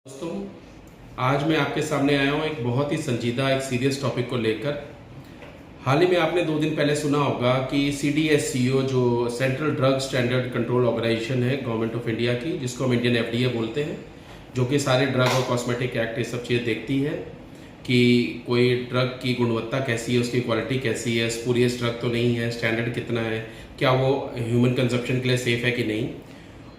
दोस्तों, आज मैं आपके सामने आया हूँ एक बहुत ही संजीदा एक सीरियस टॉपिक को लेकर। हाल ही में आपने 2 दिन पहले सुना होगा कि CDSCO जो central drug standard control organisation है गवर्नमेंट ऑफ इंडिया की, जिसको हम इंडियन FDA बोलते हैं, जो कि सारे ड्रग और कॉस्मेटिक एक्ट ये सब चीज़ें देखती है कि कोई ड्रग की गुणवत्ता कैसी है, उसकी क्वालिटी कैसी है, स्पूरियस ड्रग तो नहीं है, स्टैंडर्ड कितना है, क्या वो ह्यूमन कंजप्शन के लिए सेफ है कि नहीं।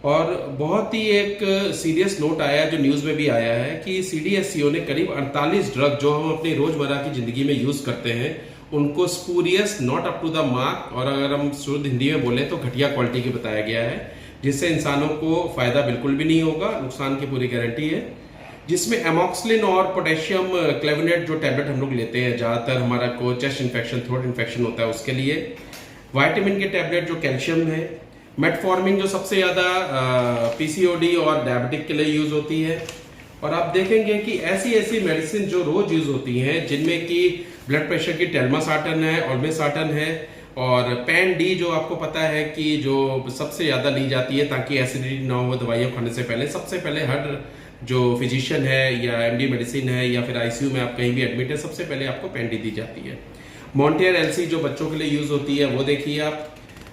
और बहुत ही एक सीरियस नोट आया जो न्यूज़ में भी आया है कि CDSCO ने करीब 48 ड्रग जो हम अपनी रोज़मर्रा की ज़िंदगी में यूज़ करते हैं उनको spurious, not up to the mark, और अगर हम शुद्ध हिंदी में बोलें तो घटिया क्वालिटी की बताया गया है, जिससे इंसानों को फ़ायदा बिल्कुल भी नहीं होगा, नुकसान की पूरी गारंटी है। जिसमें एमॉक्सिलिन और पोटेशियम क्लेविनेट जो टैबलेट हम लोग लेते हैं, ज़्यादातर हमारा को चेस्ट इन्फेक्शन, थ्रोट इन्फेक्शन होता है उसके लिए, विटामिन के टैबलेट जो कैल्शियम है, मेटफॉर्मिन जो सबसे ज़्यादा PCOD और डायबिटिक के लिए यूज़ होती है। और आप देखेंगे कि ऐसी ऐसी मेडिसिन जो रोज़ यूज़ होती हैं, जिनमें कि ब्लड प्रेशर की टेल्मासार्टन है, ऑल्मेसार्टन है, और पैन डी जो आपको पता है कि जो सबसे ज़्यादा ली जाती है ताकि एसिडिटी ना हो दवाइयाँ खाने से पहले। सबसे पहले हर जो फिजिशियन है या MD मेडिसिन है या फिर ICU में आप कहीं भी एडमिट है, सबसे पहले आपको पैन डी दी जाती है। मॉन्टेयर LC जो बच्चों के लिए यूज़ होती है वो देखिए आप।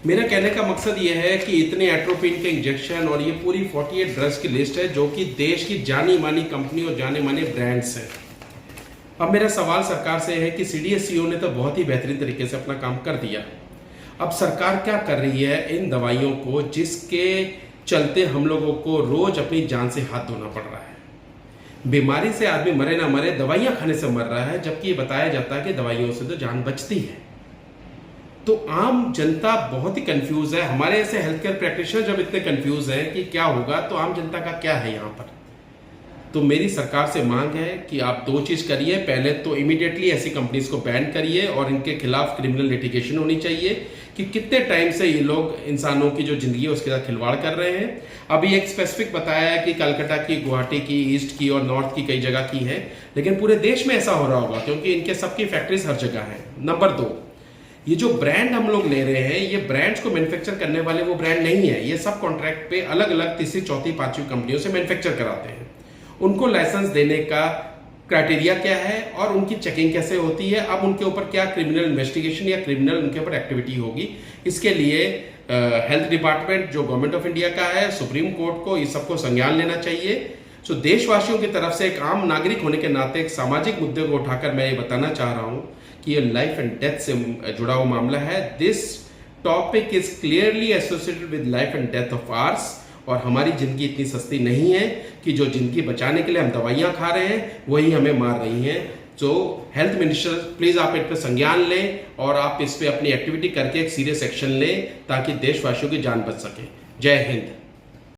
मेरा कहने का मकसद ये है कि इतने एट्रोपिन के इंजेक्शन और ये पूरी 48 ड्रग्स की लिस्ट है जो कि देश की जानी मानी कंपनी और जाने माने ब्रांड्स हैं। अब मेरा सवाल सरकार से है कि CDSCO ने तो बहुत ही बेहतरीन तरीके से अपना काम कर दिया, अब सरकार क्या कर रही है इन दवाइयों को जिसके चलते हम लोगों को रोज अपनी जान से हाथ धोना पड़ रहा है। बीमारी से आदमी मरे ना मरे, दवाइयां खाने से मर रहा है, जबकि ये बताया जाता है कि दवाइयों से तो जान बचती है। तो आम जनता बहुत ही कंफ्यूज है। हमारे ऐसे हेल्थ केयर प्रैक्टिशनर जब इतने कंफ्यूज हैं कि क्या होगा, तो आम जनता का क्या है यहाँ पर। तो मेरी सरकार से मांग है कि आप 2 चीज़ करिए। पहले तो इमीडिएटली ऐसी कंपनीज को बैन करिए और इनके खिलाफ क्रिमिनल लिटिगेशन होनी चाहिए कि कितने टाइम से ये लोग इंसानों की जो जिंदगी है उसके साथ खिलवाड़ कर रहे हैं। अभी एक स्पेसिफिक बताया है कि कलकत्ता की, गुवाहाटी की, ईस्ट की और नॉर्थ की कई जगह की है, लेकिन पूरे देश में ऐसा हो रहा होगा क्योंकि इनके सबकी फैक्ट्रीज हर जगह है। नंबर 2, ये जो ब्रांड हम लोग ले रहे हैं, ये ब्रांड्स को मैन्युफैक्चर करने वाले वो ब्रांड नहीं है, ये सब कॉन्ट्रैक्ट पे अलग अलग तीसरी, चौथी, पांचवी कंपनियों से मैन्युफैक्चर कराते हैं। उनको लाइसेंस देने का क्राइटेरिया क्या है और उनकी चेकिंग कैसे होती है, अब उनके ऊपर क्या क्रिमिनल इन्वेस्टिगेशन या क्रिमिनल उनके ऊपर एक्टिविटी होगी, इसके लिए हेल्थ डिपार्टमेंट जो गवर्नमेंट ऑफ इंडिया का है, सुप्रीम कोर्ट को इस सबको संज्ञान लेना चाहिए। सो देशवासियों की तरफ से एक आम नागरिक होने के नाते एक सामाजिक मुद्दे को उठाकर मैं ये बताना चाह रहा हूँ कि ये लाइफ एंड डेथ से जुड़ा हुआ मामला है। This topic is clearly associated with life and death of hours, और हमारी जिंदगी इतनी सस्ती नहीं है कि जो जिंदगी बचाने के लिए हम दवाइयाँ खा रहे हैं वही हमें मार रही हैं। तो हेल्थ मिनिस्टर प्लीज़ आप इन पर संज्ञान लें और आप इस पर अपनी एक्टिविटी करके एक सीरियस एक्शन लें ताकि देशवासियों की जान बच सके। जय हिंद।